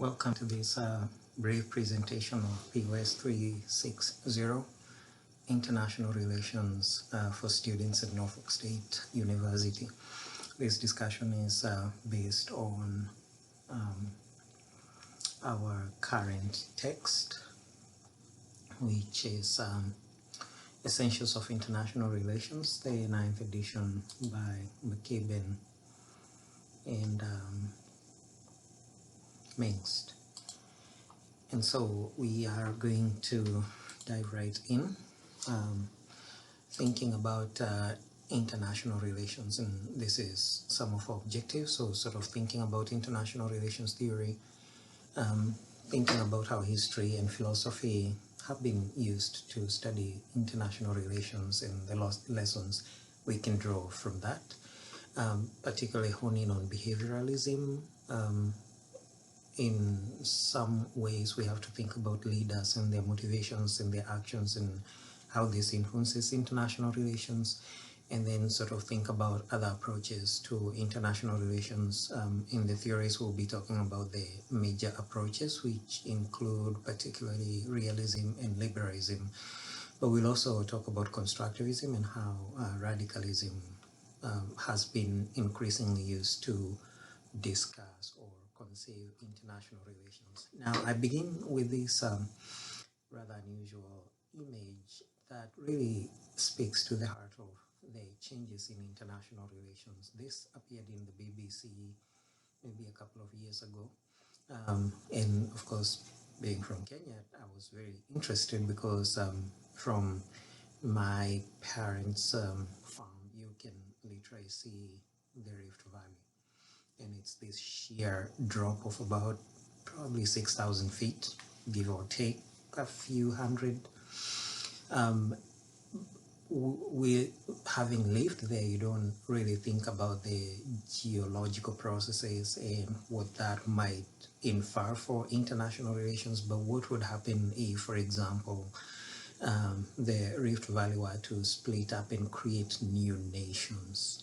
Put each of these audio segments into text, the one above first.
Welcome to this brief presentation of POS 360, International Relations for Students at Norfolk State University. This discussion is based on our current text, which is Essentials of International Relations, the 9th edition by McCabe and Mengst. And so we are going to dive right in, thinking about international relations, and this is some of our objectives. So sort of thinking about international relations theory, thinking about how history and philosophy have been used to study international relations and the lessons we can draw from that, particularly honing on behavioralism. In some ways, we have to think about leaders and their motivations and their actions and how this influences international relations, and then sort of think about other approaches to international relations. In the theories, we'll be talking about the major approaches, which include particularly realism and liberalism, but we'll also talk about constructivism and how radicalism has been increasingly used to discuss or conceive international relations. Now, I begin with this rather unusual image that really speaks to the heart of the changes in international relations. This appeared in the BBC maybe a couple of years ago. And of course, being from Kenya, I was very interested because from my parents' farm, you can literally see the Rift Valley. And it's this sheer drop of about probably 6,000 feet, give or take a few hundred. We, having lived there, you don't really think about the geological processes and what that might infer for international relations. But what would happen if, for example, the Rift Valley were to split up and create new nations?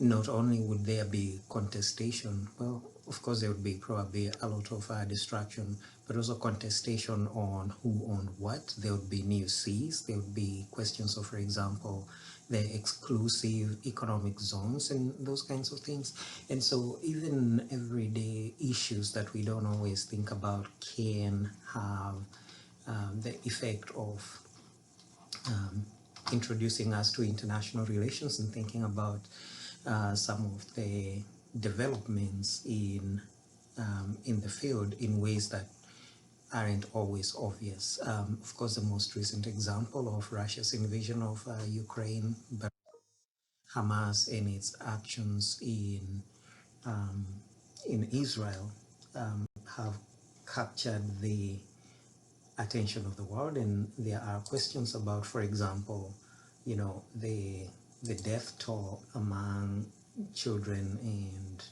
Not only would there be contestation, well, of course there would be probably a lot of distraction, but also contestation on who owned what. There would be new seas, there would be questions of, for example, the exclusive economic zones and those kinds of things. And so even everyday issues that we don't always think about can have the effect of introducing us to international relations and thinking about some of the developments in the field in ways that aren't always obvious. Of course, the most recent example of Russia's invasion of Ukraine, but Hamas and its actions in Israel have captured the attention of the world, and there are questions about, for example, the death toll among children and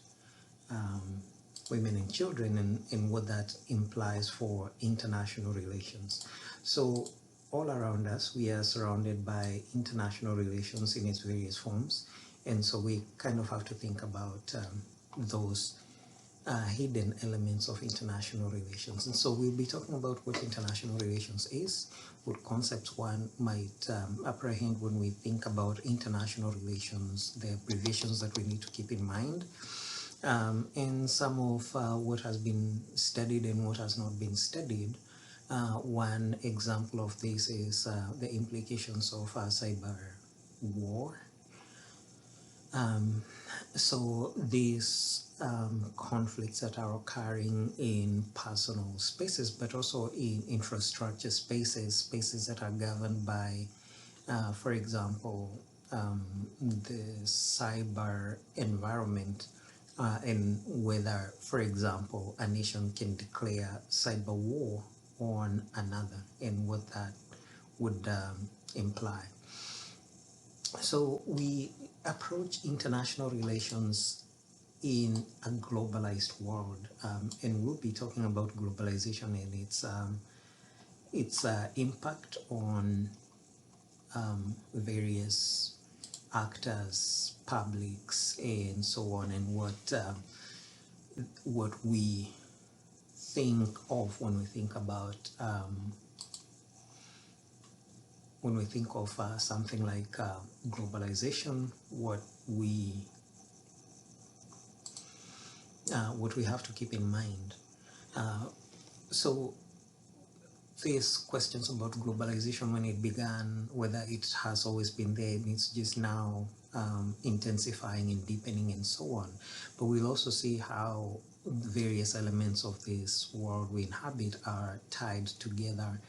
women and children, and what that implies for international relations. So all around us, we are surrounded by international relations in its various forms, and so we kind of have to think about those hidden elements of international relations. And so we'll be talking about what international relations is, what concepts one might apprehend when we think about international relations, the abbreviations that we need to keep in mind, and some of what has been studied and what has not been studied. One example of this is the implications of cyber war. So these conflicts that are occurring in personal spaces, but also in infrastructure spaces, spaces that are governed by, for example, the cyber environment, and whether, for example, a nation can declare cyber war on another and what that would imply. So we approach international relations in a globalized world, and we'll be talking about globalization and its impact on various actors, publics, and so on, and what we think of when we think about something like globalization, what we have to keep in mind. So these questions about globalization, when it began, whether it has always been there, it's just now intensifying and deepening and so on. But we'll also see how various elements of this world we inhabit are tied together.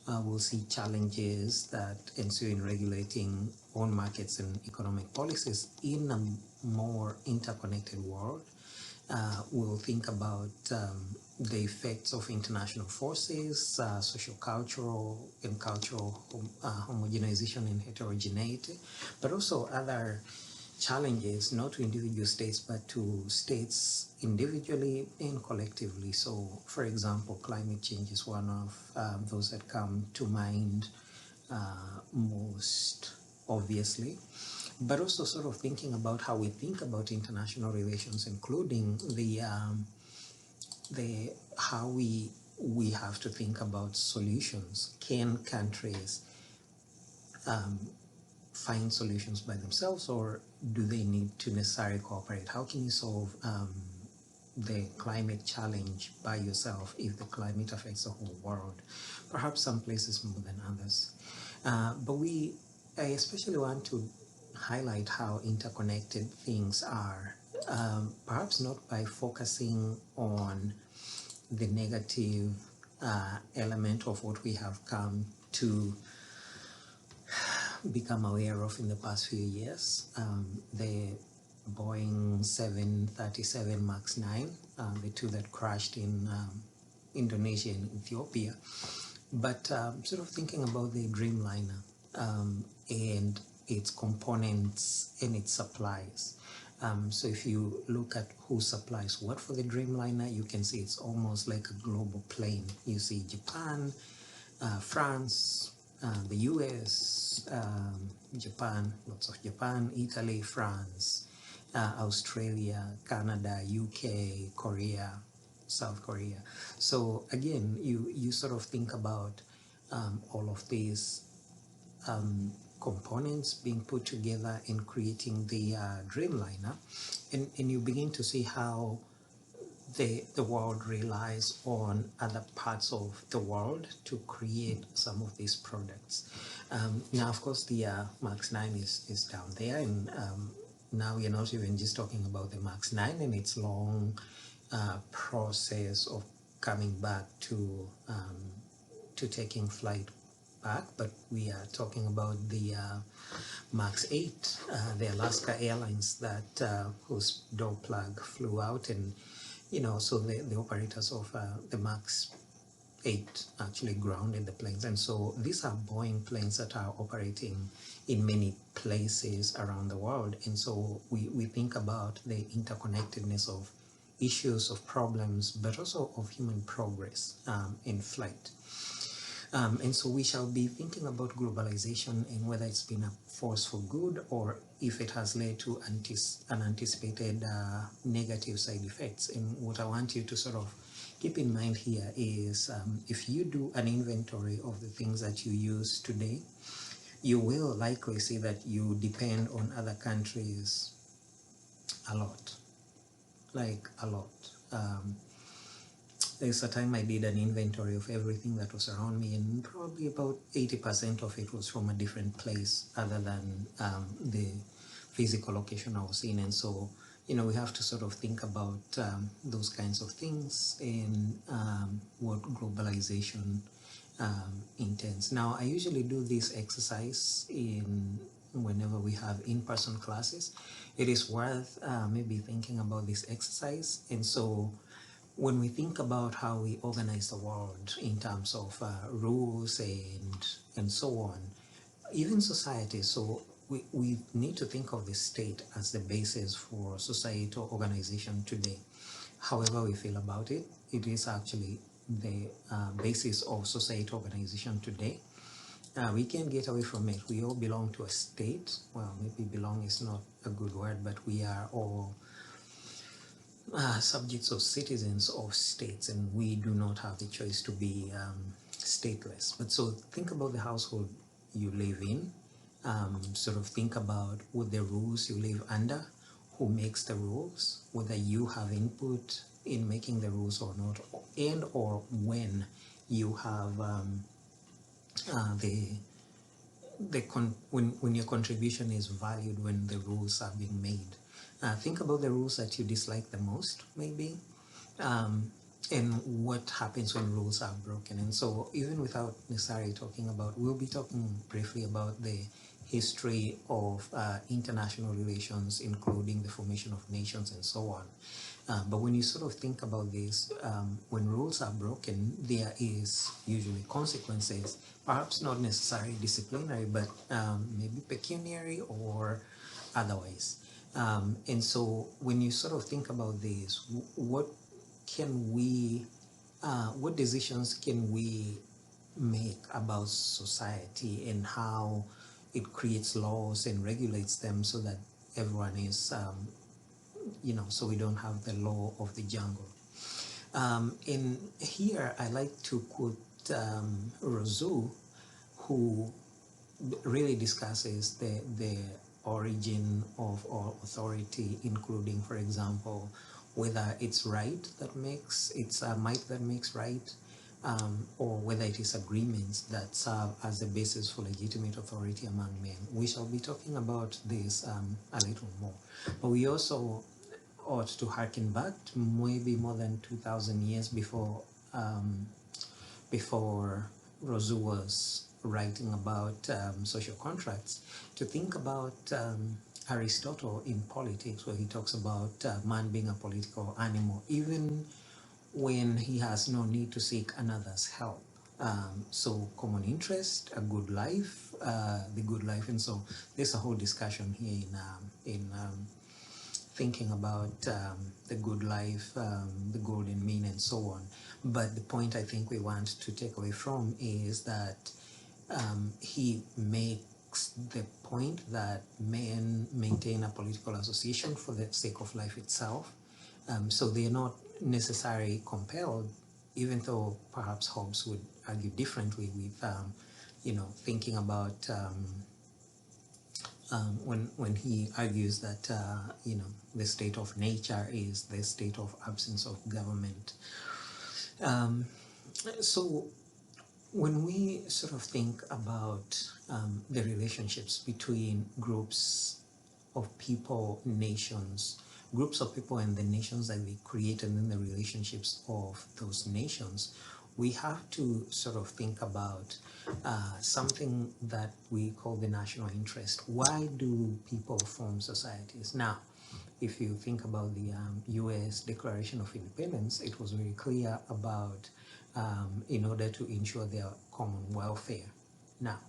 We'll see challenges that ensue in regulating own markets and economic policies in a more interconnected world. We'll think about the effects of international forces, social-cultural and cultural homogenization and heterogeneity, but also other challenges, not to individual states, but to states individually and collectively. So, for example, climate change is one of those that come to mind most obviously, but also sort of thinking about how we think about international relations, including the how we have to think about solutions. Can countries find solutions by themselves, or do they need to necessarily cooperate? How can you solve the climate challenge by yourself if the climate affects the whole world? Perhaps some places more than others. But I especially want to highlight how interconnected things are, perhaps not by focusing on the negative element of what we have come to become aware of in the past few years. The Boeing 737 MAX 9, the two that crashed in Indonesia and Ethiopia. But sort of thinking about the Dreamliner and its components and its supplies. So if you look at who supplies what for the Dreamliner, you can see it's almost like a global plane. You see Japan, France, the US, Japan, lots of Japan, Italy, France, Australia, Canada, UK, Korea, South Korea. So again, you sort of think about all of these components being put together in creating the Dreamliner, and you begin to see how the world relies on other parts of the world to create some of these products. Now, of course, the MAX 9 is down there, and now we're not even just talking about the MAX 9 and its long process of coming back to taking flight back, but we are talking about the MAX 8, the Alaska Airlines that whose door plug flew out, and so the operators of the MAX 8 actually grounded the planes. And so these are Boeing planes that are operating in many places around the world. And so we think about the interconnectedness of issues, of problems, but also of human progress in flight. And so we shall be thinking about globalization and whether it's been a force for good or if it has led to unanticipated negative side effects. And what I want you to sort of keep in mind here is if you do an inventory of the things that you use today, you will likely see that you depend on other countries a lot, like a lot. There's a time I did an inventory of everything that was around me, and probably about 80% of it was from a different place other than the physical location I was in. And so, we have to sort of think about those kinds of things and what globalization intends. Now, I usually do this exercise whenever we have in-person classes. It is worth maybe thinking about this exercise. And so when we think about how we organize the world in terms of rules and so on, even society, so we need to think of the state as the basis for societal organization today. However we feel about it, it is actually the basis of societal organization today. We can't get away from it. We all belong to a state. Well, maybe belong is not a good word, but we are all subjects or citizens of states, and we do not have the choice to be stateless. But so think about the household you live in, sort of think about what the rules you live under, who makes the rules, whether you have input in making the rules or not, and or when you have when your contribution is valued, when the rules are being made. Think about the rules that you dislike the most, maybe, and what happens when rules are broken. And so, even without necessarily talking about, we'll be talking briefly about the history of international relations, including the formation of nations and so on. But when you sort of think about this, when rules are broken, there is usually consequences, perhaps not necessarily disciplinary, but maybe pecuniary or otherwise. And so when you sort of think about this, what can we, what decisions can we make about society and how it creates laws and regulates them so that everyone is so we don't have the law of the jungle. In here, I like to quote Rousseau, who really discusses the origin of authority, including, for example, whether it's right that makes, it's might that makes right, or whether it is agreements that serve as the basis for legitimate authority among men. We shall be talking about this a little more, but we also ought to harken back to maybe more than 2,000 years before Rousseau was writing about social contracts, to think about Aristotle in Politics, where he talks about man being a political animal, even when he has no need to seek another's help. So common interest, a good life, the good life, and so there's a whole discussion here in thinking about the good life, the golden mean, and so on. But the point I think we want to take away from is that he makes the point that men maintain a political association for the sake of life itself. So they're not necessarily compelled, even though perhaps Hobbes would argue differently with, thinking about when he argues that the state of nature is the state of absence of government. So when we sort of think about the relationships between groups of people, nations, groups of people and the nations that we create, and then the relationships of those nations, we have to sort of think about something that we call the national interest. Why do people form societies? Now, if you think about the US Declaration of Independence, it was very clear about in order to ensure their common welfare. Now,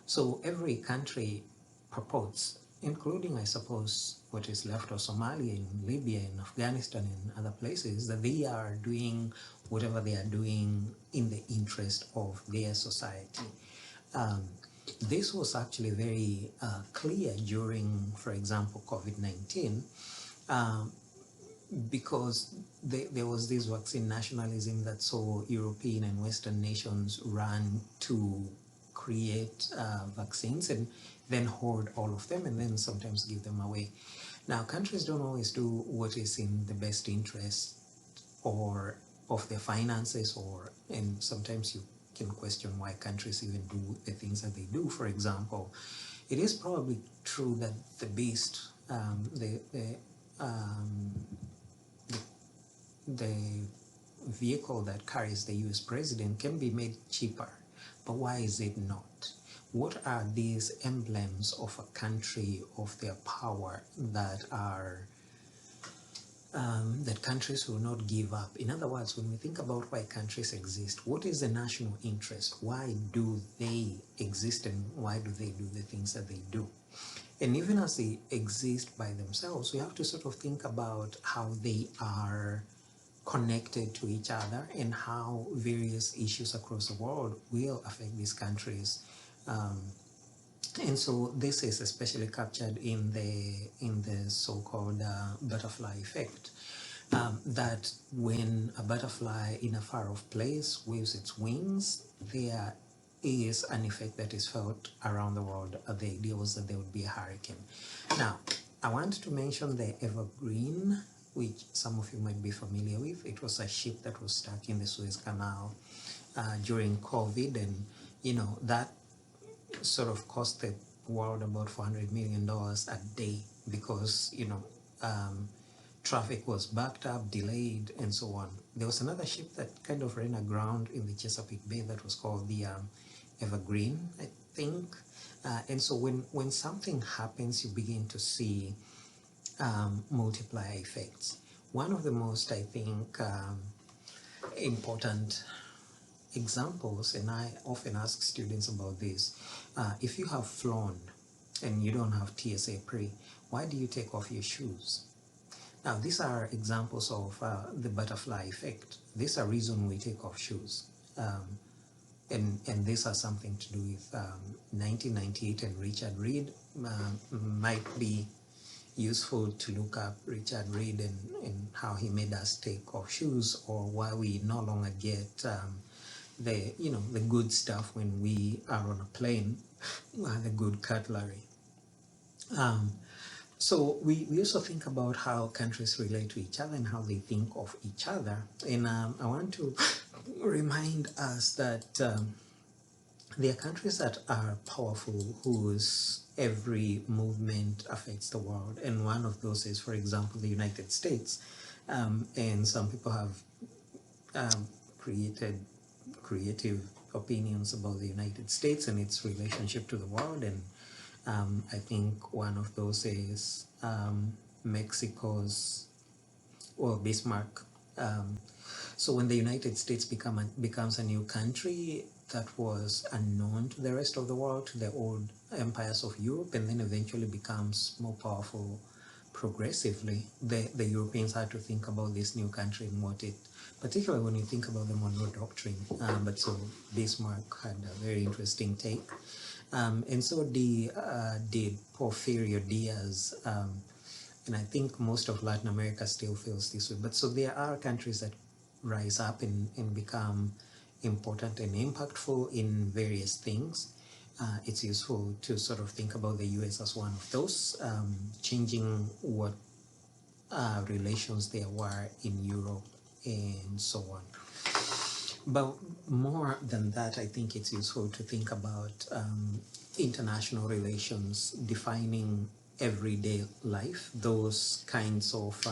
so every country purports, including, I suppose, what is left of Somalia and Libya and Afghanistan and other places, that they are doing whatever they are doing in the interest of their society. This was actually very clear during, for example, COVID-19, because there was this vaccine nationalism that saw European and Western nations run to create vaccines and then hoard all of them and then sometimes give them away. Now, countries don't always do what is in the best interest or of their finances, and sometimes you can question why countries even do the things that they do. For example, it is probably true that the beast, the vehicle that carries the US president can be made cheaper, but why is it not? What are these emblems of a country, of their power, that are that countries will not give up? In other words, when we think about why countries exist, what is the national interest? Why do they exist, and why do they do the things that they do? And even as they exist by themselves, we have to sort of think about how they are connected to each other and how various issues across the world will affect these countries. And so this is especially captured in the so-called butterfly effect. that when a butterfly in a far off place waves its wings, there is an effect that is felt around the world. The idea was that there would be a hurricane. Now, I want to mention the Evergreen, which some of you might be familiar with. It was a ship that was stuck in the Suez Canal during COVID, and that sort of cost the world about $400 million a day because um, traffic was backed up, delayed, and so on. There was another ship that kind of ran aground in the Chesapeake Bay that was called the Evergreen, I think. And so when something happens, you begin to see multiplier effects. One of the most, I think, important examples, and I often ask students about this, if you have flown and you don't have TSA pre, why do you take off your shoes? Now, these are examples of the butterfly effect. These are reasons we take off shoes. And this has something to do with 1998 and Richard Reed. Might be useful to look up Richard Reed and how he made us take off shoes, or why we no longer get the good stuff when we are on a plane, the good cutlery. So we also think about how countries relate to each other and how they think of each other. And I want to remind us that there are countries that are powerful whose every movement affects the world. And one of those is, for example, the United States. And some people have created creative opinions about the United States and its relationship to the world. And I think one of those is Mexico's, or Bismarck. So when the United States becomes a new country that was unknown to the rest of the world, to the old empires of Europe, and then eventually becomes more powerful progressively, the Europeans had to think about this new country and what it, particularly when you think about the Monroe Doctrine. But so Bismarck had a very interesting take. And so did Porfirio Diaz. And I think most of Latin America still feels this way. But so there are countries that rise up and become important and impactful in various things. It's useful to sort of think about the US as one of those, changing what relations there were in Europe and so on. But more than that, I think it's useful to think about international relations, defining everyday life, those kinds of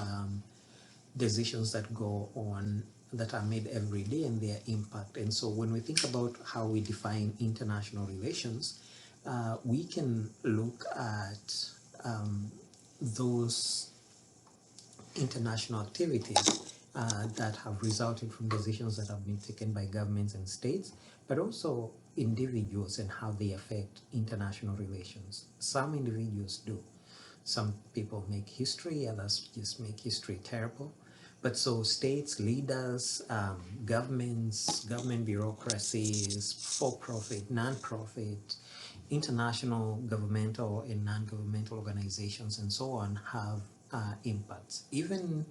decisions that go on that are made every day and their impact. And so when we think about how we define international relations, we can look at those international activities that have resulted from decisions that have been taken by governments and states, but also individuals and how they affect international relations. Some individuals do. Some people make history, others just make history terrible. But so states, leaders, governments, government bureaucracies, for-profit, non-profit, international governmental and non-governmental organizations and so on have impacts. Even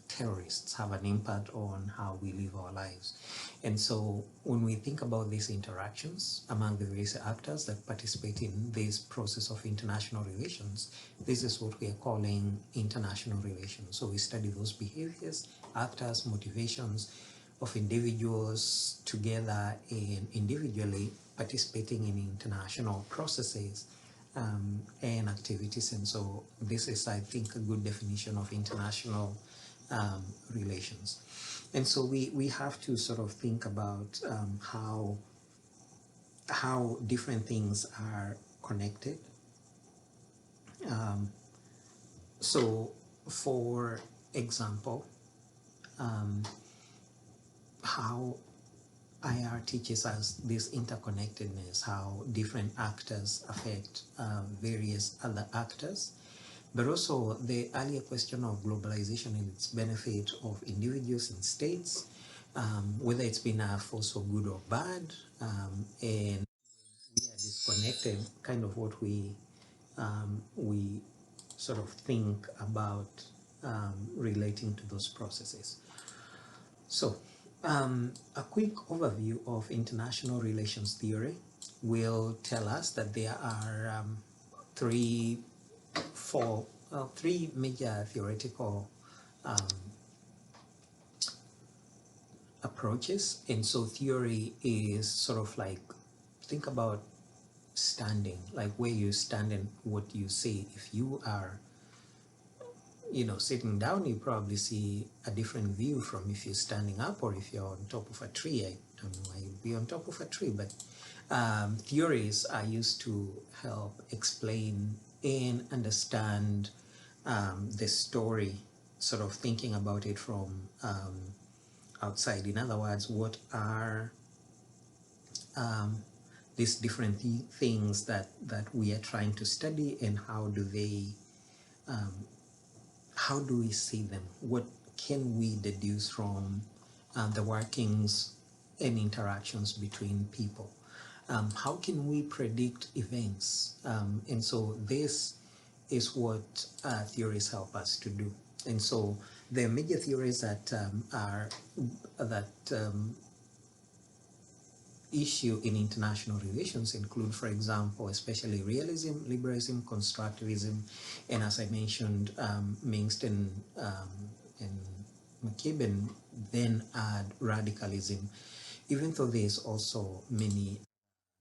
terrorists have an impact on how we live our lives. And so when we think about these interactions among the various actors that participate in this process of international relations, this is what we are calling international relations. So we study those behaviors, actors, motivations of individuals together and individually participating in international processes and activities. And so this is, I think, a good definition of international relations. And so we have to sort of think about how different things are connected. So for example, how IR teaches us this interconnectedness, how different actors affect various other actors, but also the earlier question of globalization and its benefit of individuals and states, whether it's been a force for good or bad, and we are disconnected, kind of what we sort of think about relating to those processes. So, a quick overview of international relations theory will tell us that there are three major theoretical approaches. And so theory is sort of like, think about standing, like where you stand and what you say. If you are, sitting down, you probably see a different view from if you're standing up, or if you're on top of a tree. I don't know why you'd be on top of a tree, but theories are used to help explain and understand the story, sort of thinking about it from outside. In other words, what are these different things that we are trying to study, and how do we see them? What can we deduce from the workings and interactions between people? How can we predict events? And so this is what theories help us to do. And so the major theories that issue in international relations include, for example, especially realism, liberalism, constructivism, and as I mentioned, Mingst and McKibben then add radicalism, even though there's also many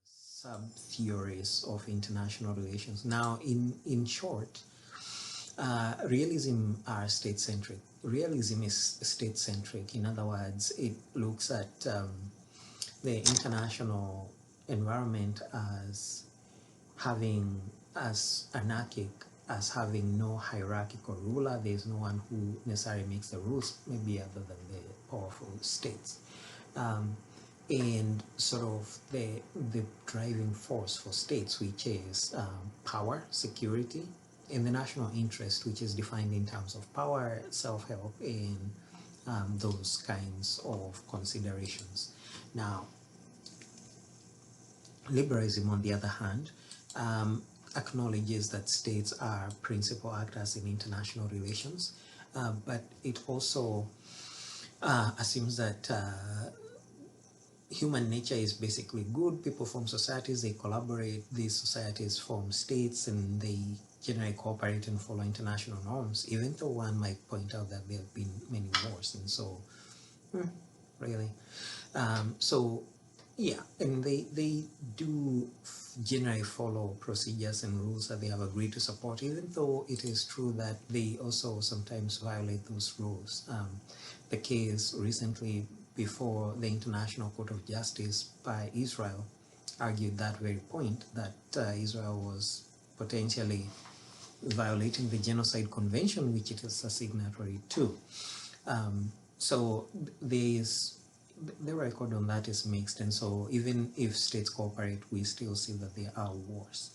sub-theories of international relations. Now, in short, realism are state-centric. Realism is state-centric. In other words, it looks at the international environment as anarchic, as having no hierarchical ruler. There's no one who necessarily makes the rules, maybe other than the powerful states. And sort of the driving force for states, which is power, security, and the national interest, which is defined in terms of power, self-help, and those kinds of considerations. Now, liberalism, on the other hand, acknowledges that states are principal actors in international relations, but it also assumes that human nature is basically good. People form societies, they collaborate, these societies form states, and they generally cooperate and follow international norms, even though one might point out that there have been many wars. And so, really. Yeah, and they do generally follow procedures and rules that they have agreed to support, even though it is true that they also sometimes violate those rules. The case recently before the International Court of Justice by Israel argued that very point, that Israel was potentially violating the Genocide Convention, which it is a signatory to. So the record on that is mixed, and so even if states cooperate, we still see that there are wars.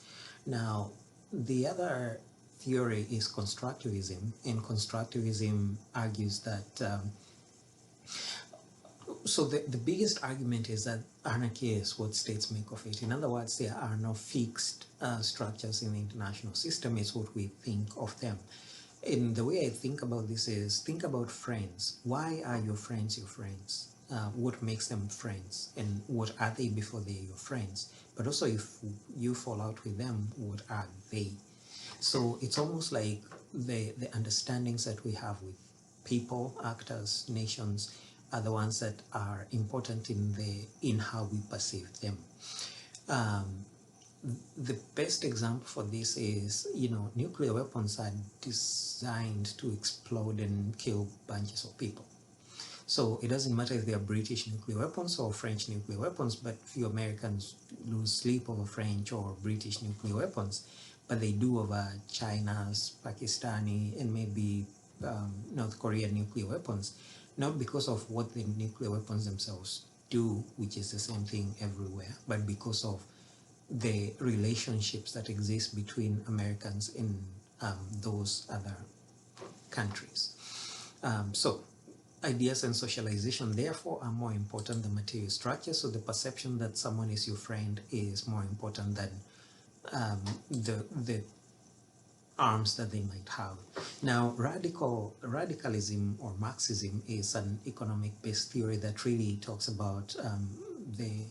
Now, the other theory is constructivism, and constructivism argues that so the biggest argument is that anarchy is what states make of it. In other words, there are no fixed structures in the international system. It's what we think of them. And the way I think about this is, think about friends. Why are your friends your friends? What makes them friends? And what are they before they're your friends? But also, if you fall out with them, what are they? So it's almost like the understandings that we have with people, actors, nations, are the ones that are important in how we perceive them. The best example for this is, nuclear weapons are designed to explode and kill bunches of people. So it doesn't matter if they are British nuclear weapons or French nuclear weapons, but few Americans lose sleep over French or British nuclear weapons, but they do over China's, Pakistani, and maybe North Korean nuclear weapons, not because of what the nuclear weapons themselves do, which is the same thing everywhere, but because of the relationships that exist between Americans and those other countries. So ideas and socialization, therefore, are more important than material structure. So the perception that someone is your friend is more important than the arms that they might have. Now, radicalism or Marxism is an economic-based theory that really talks about the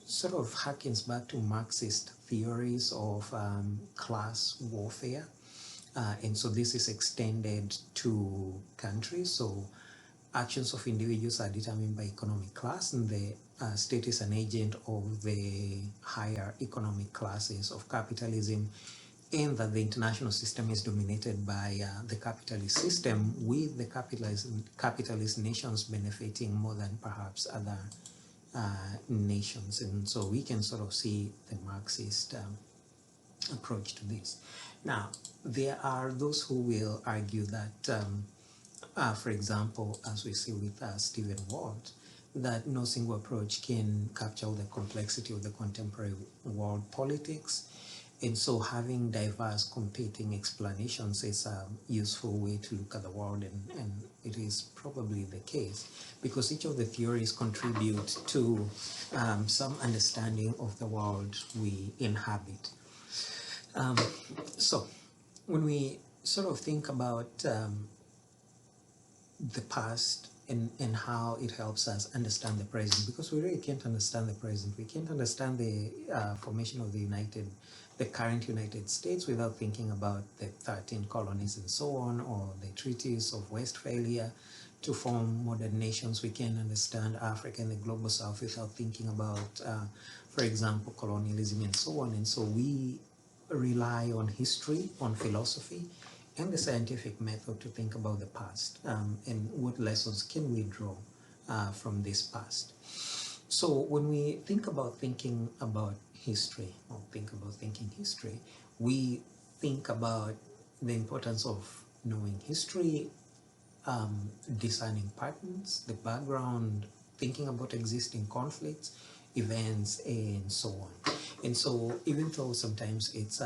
sort of harkens back to Marxist theories of class warfare. And so this is extended to countries. So actions of individuals are determined by economic class, and the state is an agent of the higher economic classes of capitalism, and that the international system is dominated by the capitalist system, with the capitalist nations benefiting more than perhaps other nations. And so we can sort of see the Marxist approach to this. Now, there are those who will argue that, for example, as we see with Stephen Walt, that no single approach can capture all the complexity of the contemporary world politics. And so having diverse competing explanations is a useful way to look at the world, and it is probably the case because each of the theories contribute to some understanding of the world we inhabit. So when we sort of think about the past and how it helps us understand the present, because we really can't understand the present. We can't understand the formation of the current United States without thinking about the 13 colonies and so on, or the treaties of Westphalia to form modern nations. We can't understand Africa and the global south without thinking about, for example, colonialism and so on. And so we rely on history, on philosophy, and the scientific method to think about the past, and what lessons can we draw from this past. So when we think about thinking about history, or think about thinking history, we think about the importance of knowing history, discerning patterns, the background, thinking about existing conflicts, events, and so on. And so even though sometimes it's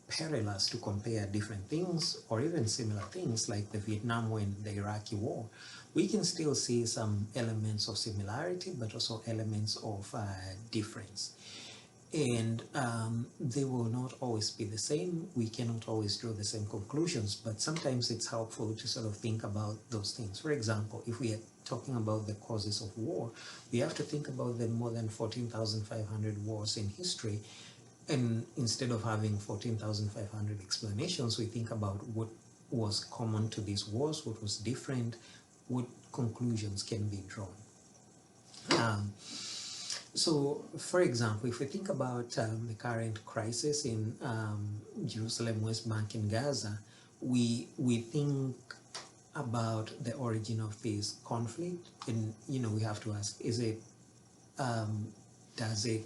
perilous to compare different things or even similar things like the Vietnam War and the Iraqi War, we can still see some elements of similarity, but also elements of difference. And they will not always be the same. We cannot always draw the same conclusions, but sometimes it's helpful to sort of think about those things. For example, if we are talking about the causes of war, we have to think about the more than 14,500 wars in history. And instead of having 14,500 explanations, we think about what was common to these wars, what was different, what conclusions can be drawn. So, for example, if we think about the current crisis in Jerusalem, West Bank, and Gaza, we think about the origin of this conflict, and we have to ask: is it does it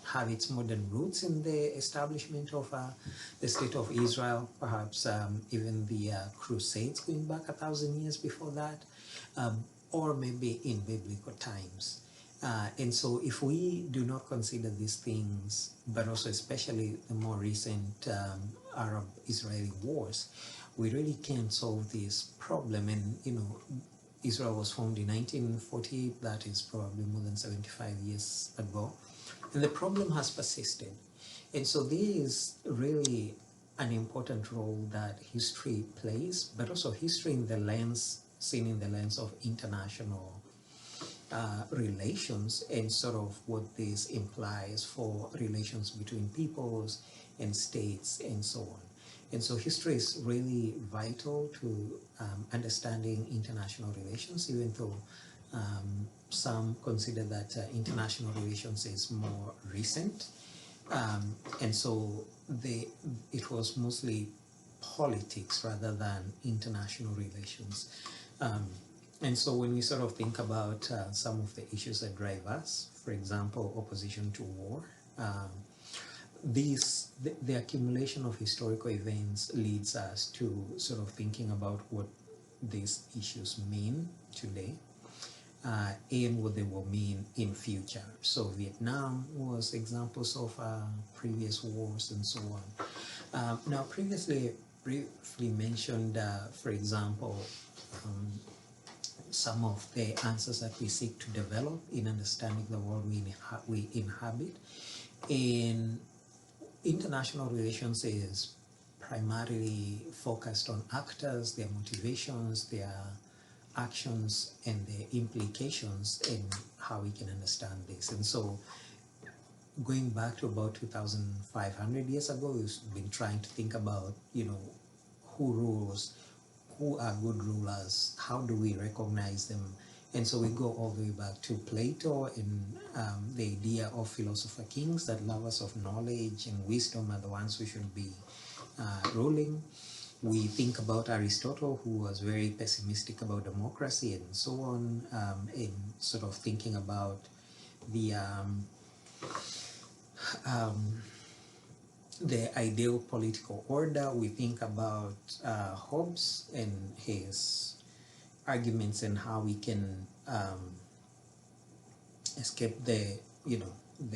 have its modern roots in the establishment of the state of Israel, perhaps even the Crusades going back 1,000 years before that, or maybe in biblical times? And so if we do not consider these things, but also especially the more recent Arab-Israeli wars, we really can't solve this problem. And, Israel was formed in 1948, that is probably more than 75 years ago. And the problem has persisted. And so there is really an important role that history plays, but also history seen in the lens of international relations, and sort of what this implies for relations between peoples and states and so on. And so history is really vital to understanding international relations, even though some consider that international relations is more recent. And so it was mostly politics rather than international relations. And so when we sort of think about some of the issues that drive us, for example, opposition to war, the accumulation of historical events leads us to sort of thinking about what these issues mean today, and what they will mean in future. So Vietnam was examples of previous wars and so on. Now, previously briefly mentioned, for example, some of the answers that we seek to develop in understanding the world we inhabit. In international relations is primarily focused on actors, their motivations, their actions, and their implications, and how we can understand this. And so going back to about 2,500 years ago, we've been trying to think about, who rules, who are good rulers, how do we recognize them? And so we go all the way back to Plato and the idea of philosopher kings, that lovers of knowledge and wisdom are the ones who should be ruling. We think about Aristotle, who was very pessimistic about democracy and so on, in sort of thinking about the ideal political order. We think about Hobbes and his arguments and how we can escape the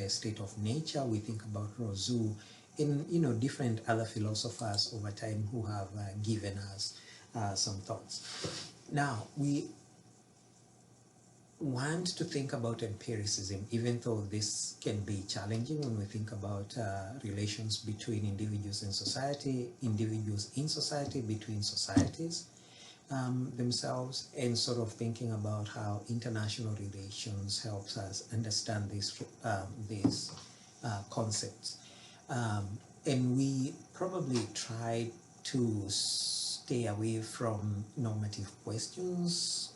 state of nature. We think about Rousseau and different other philosophers over time who have given us some thoughts. Now we want to think about empiricism, even though this can be challenging when we think about relations between individuals and society, individuals in society, between societies themselves, and sort of thinking about how international relations helps us understand these concepts. And we probably try to stay away from normative questions,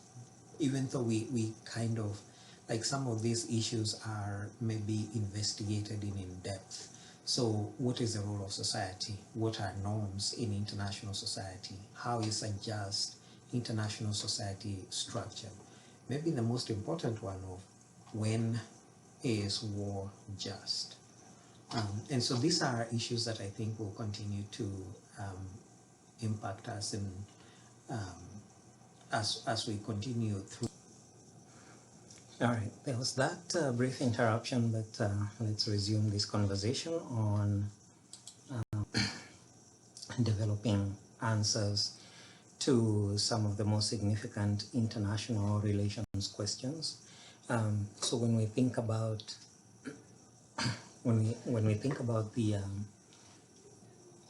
even though we kind of, like, some of these issues are maybe investigated in depth. So what is the role of society? What are norms in international society? How is a just international society structured? Maybe the most important one of when is war just? And so these are issues that I think will continue to impact us and as we continue through. All right, there was that brief interruption, but let's resume this conversation on developing answers to some of the most significant international relations questions. So when we think about when we think about the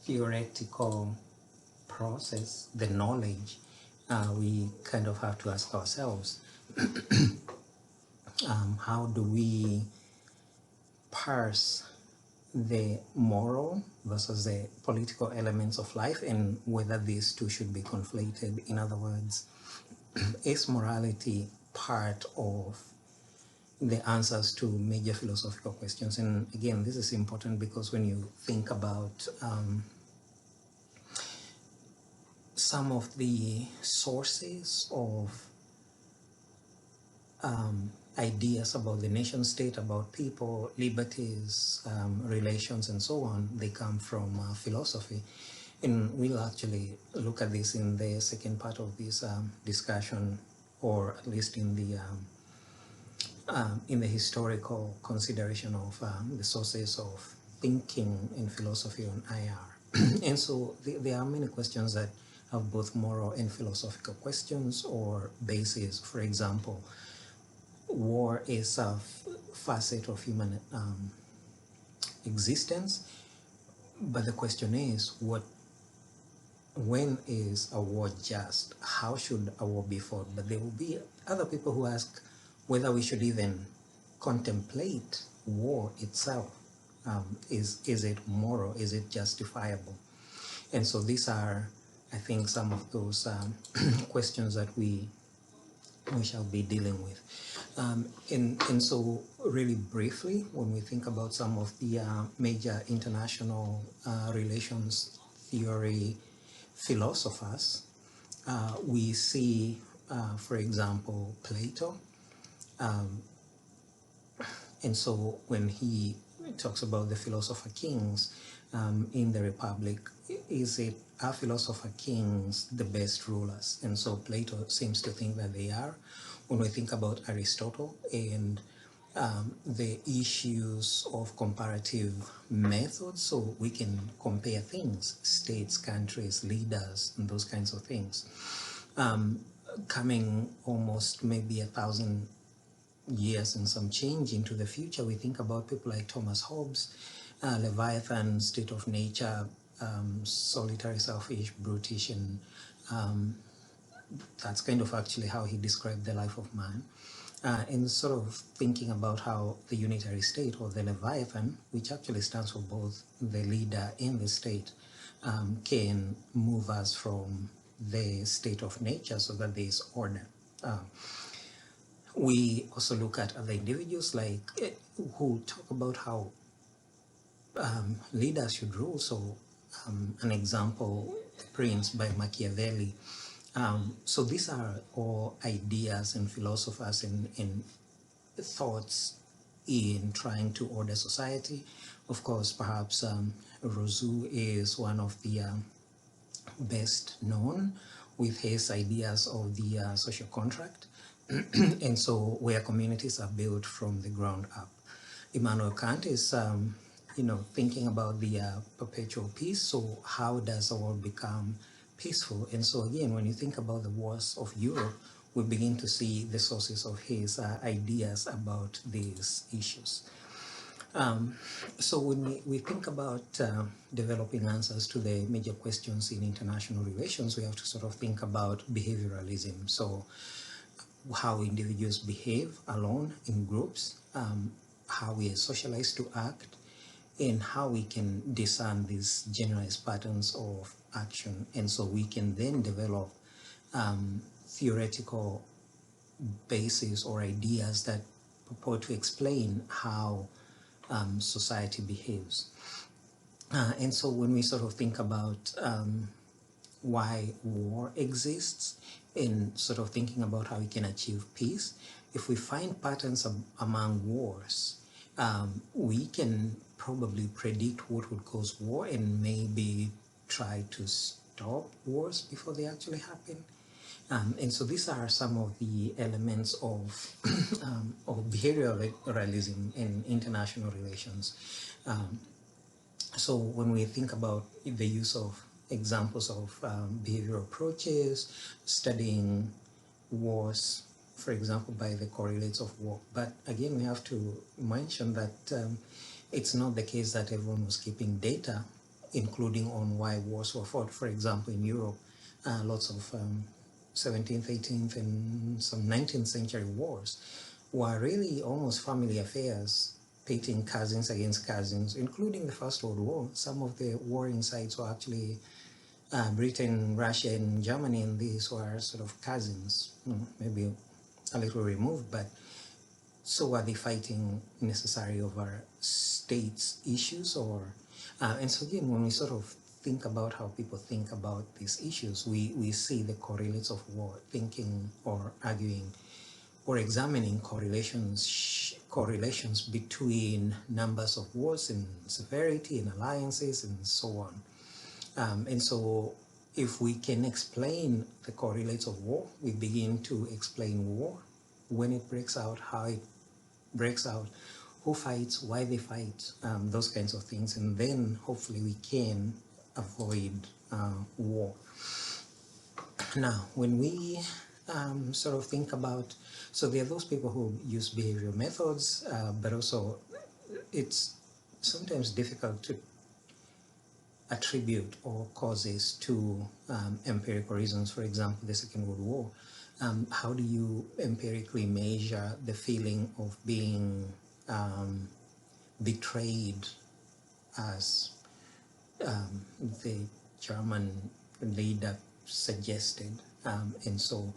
theoretical process, the knowledge, we kind of have to ask ourselves, how do we parse the moral versus the political elements of life, and whether these two should be conflated? In other words, is morality part of the answers to major philosophical questions? And again, this is important because when you think about some of the sources of ideas about the nation state, about people, liberties, relations, and so on, they come from philosophy. And we'll actually look at this in the second part of this discussion, or at least in the historical consideration of the sources of thinking in philosophy on IR. And so there are many questions that have both moral and philosophical questions or bases. For example, war is a facet of human existence, but the question is, when is a war just? How should a war be fought? But there will be other people who ask whether we should even contemplate war itself. Is it moral? Is it justifiable? And so these are, I think, some of those questions that we shall be dealing with. And so really briefly, when we think about some of the major international relations theory philosophers, we see, for example, Plato. And so when he talks about the philosopher kings in the Republic, are philosopher kings the best rulers? And so Plato seems to think that they are. When we think about Aristotle and the issues of comparative methods, so we can compare things, states, countries, leaders, and those kinds of things. Coming almost maybe 1,000 years and some change into the future, we think about people like Thomas Hobbes, Leviathan, State of Nature, solitary, selfish, brutish, and that's kind of actually how he described the life of man. And sort of thinking about how the unitary state, or the Leviathan, which actually stands for both the leader and the state, can move us from the state of nature so that there is order. We also look at other individuals like who talk about how leaders should rule. So an example, Prince by Machiavelli. So these are all ideas and philosophers and thoughts in trying to order society. Of course, perhaps Rousseau is one of the best known with his ideas of the social contract. And so where communities are built from the ground up. Immanuel Kant is thinking about the perpetual peace. So how does the world become peaceful? And so again, when you think about the wars of Europe, we begin to see the sources of his ideas about these issues. So when we think about developing answers to the major questions in international relations, we have to sort of think about behavioralism. So how individuals behave alone, in groups, how we are socialized to act, and how we can discern these generalized patterns of action. And so we can then develop theoretical bases or ideas that purport to explain how society behaves. And so when we sort of think about why war exists and sort of thinking about how we can achieve peace, if we find patterns among wars, we can probably predict what would cause war and maybe try to stop wars before they actually happen. And so these are some of the elements of behavioralism in international relations. So when we think about the use of examples of behavioral approaches, studying wars, for example, by the correlates of war. But again, we have to mention that it's not the case that everyone was keeping data, including on why wars were fought. For example, in Europe, lots of 17th, 18th, and some 19th century wars were really almost family affairs, pitting cousins against cousins, including the First World War. Some of the warring sides were actually Britain, Russia, and Germany, and these were sort of cousins, maybe a little removed, but so were they fighting necessarily over states' issues? And so again, when we sort of think about how people think about these issues, we see the correlates of war, thinking or arguing or examining correlations between numbers of wars and severity and alliances and so on. And so if we can explain the correlates of war, we begin to explain war, when it breaks out, how it breaks out, who fights, why they fight, those kinds of things. And then hopefully we can avoid war. Now, when we sort of think about, so there are those people who use behavioral methods, but also it's sometimes difficult to attribute or causes to empirical reasons. For example, the Second World War. How do you empirically measure the feeling of being betrayed, as the German leader suggested? And so,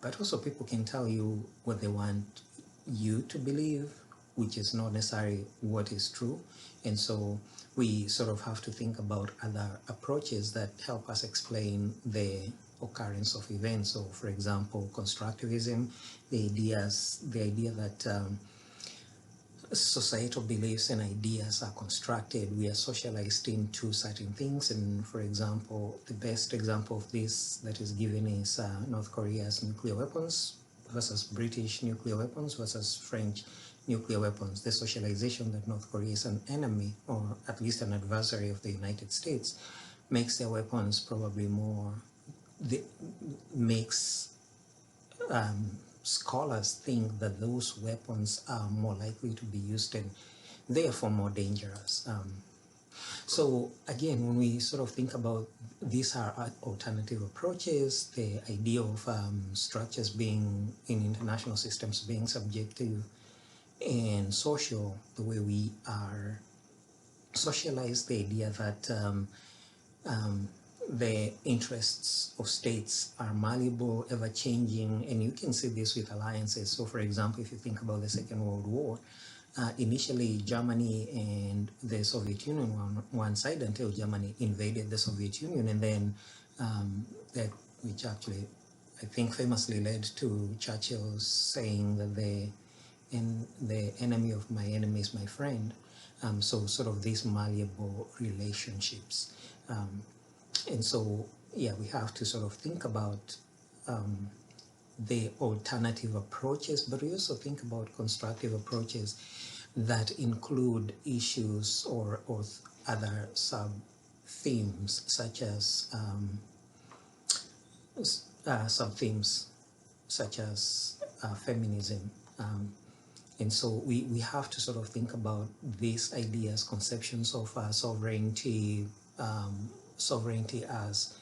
but also people can tell you what they want you to believe, which is not necessarily what is true. And so we sort of have to think about other approaches that help us explain the occurrence of events. So for example, constructivism, the idea that societal beliefs and ideas are constructed. We are socialized into certain things. And for example, the best example of this that is given is North Korea's nuclear weapons versus British nuclear weapons versus French nuclear weapons. The socialization that North Korea is an enemy, or at least an adversary of the United States, makes their weapons probably more, makes scholars think that those weapons are more likely to be used and therefore more dangerous. So again, when we sort of think about these are alternative approaches, the idea of structures being in international systems being subjective and social, the way we are socialized, the idea that um, the interests of states are malleable, ever-changing, and you can see this with alliances. So for example, if you think about the Second World War, initially Germany and the Soviet Union were on one side until Germany invaded the Soviet Union, and then that, which actually I think famously led to Churchill saying that the enemy of my enemy is my friend. So sort of these malleable relationships. And so, yeah, we have to sort of think about the alternative approaches, but we also think about constructive approaches that include issues or other sub-themes, such as sub-themes such as feminism. And so we have to sort of think about these ideas, conceptions of sovereignty, sovereignty as,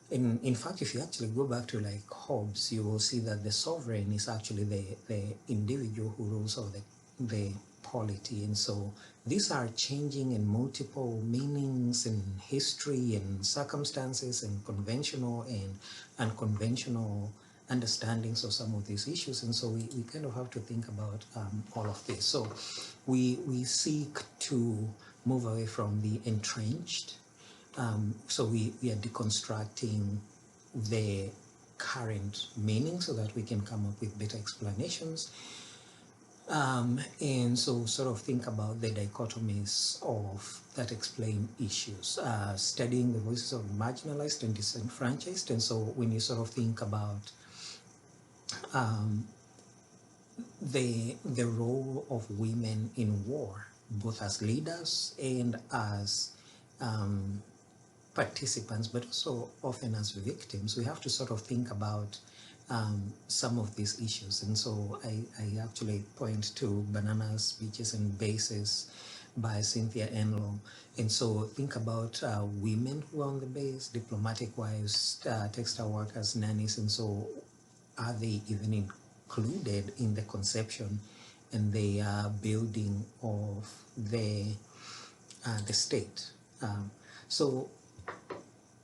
in fact, if you actually go back to like Hobbes, you will see that the sovereign is actually the individual who rules over the polity. And so these are changing in multiple meanings in history and circumstances and conventional and unconventional understandings of some of these issues. And so we kind of have to think about all of this. So we seek to move away from the entrenched. So we are deconstructing the current meaning so that we can come up with better explanations. And so sort of think about the dichotomies of that explain issues, studying the voices of marginalized and disenfranchised. And so when you sort of think about the role of women in war, both as leaders and as participants, but also often as victims, we have to sort of think about some of these issues. And so I actually point to Bananas, Beaches and Bases by Cynthia Enloe. And so think about women who are on the base, diplomatic wives, textile workers, nannies, and so are they even included in the conception and the building of the state? So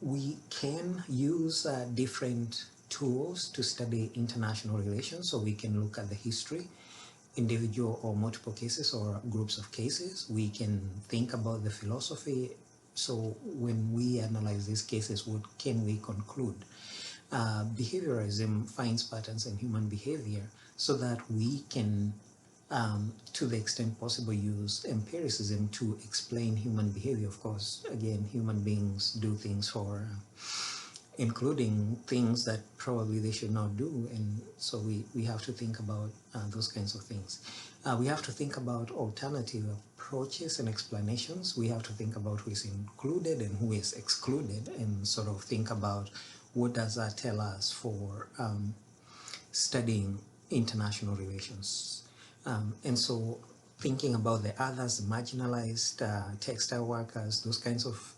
we can use different tools to study international relations. So we can look at the history, individual or multiple cases or groups of cases. We can think about the philosophy. So when we analyze these cases, what can we conclude? Behaviorism finds patterns in human behavior so that we can, to the extent possible, use empiricism to explain human behavior. Of course, again, human beings do things for, including things that probably they should not do. And so we have to think about those kinds of things. We have to think about alternative approaches and explanations. We have to think about who is included and who is excluded, and sort of think about what does that tell us for studying international relations. And so thinking about the others, the marginalized, textile workers, those kinds of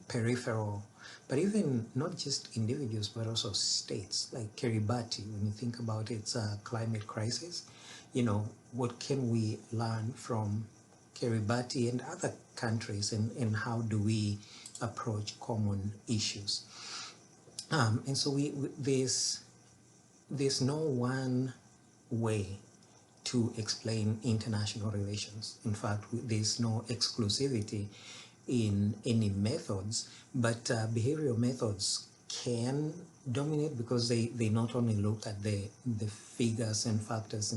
peripheral, but even not just individuals, but also states, like Kiribati, when you think about its climate crisis, you know, what can we learn from Kiribati and other countries, and how do we approach common issues? And so there's no one way to explain international relations. In fact, there's no exclusivity in any methods, but behavioral methods can dominate because they not only look at the figures and factors,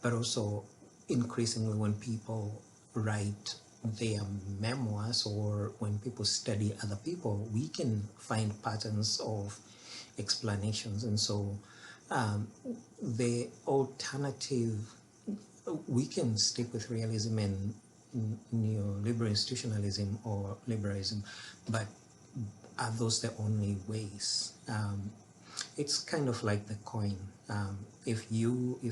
but also increasingly when people write their memoirs or when people study other people, we can find patterns of explanations. And so the alternative, we can stick with realism and neoliberal institutionalism or liberalism, but are those the only ways? It's kind of like the coin. If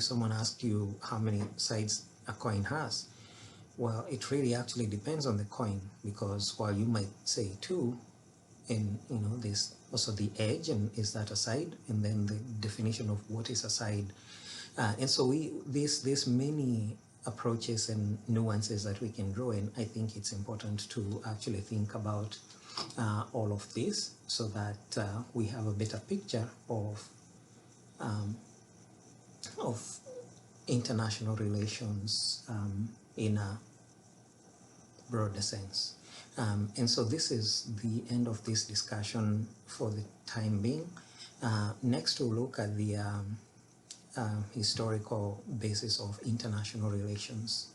someone asks you how many sides a coin has, Well, it really actually depends on the coin, because while you might say two, and there's also the edge, and is that a side, and then the definition of what is a side, and so there's many approaches and nuances that we can draw in. I think it's important to actually think about all of this, so that we have a better picture of international relations in a broader sense. And so this is the end of this discussion for the time being. Next, we'll look at the historical basis of international relations.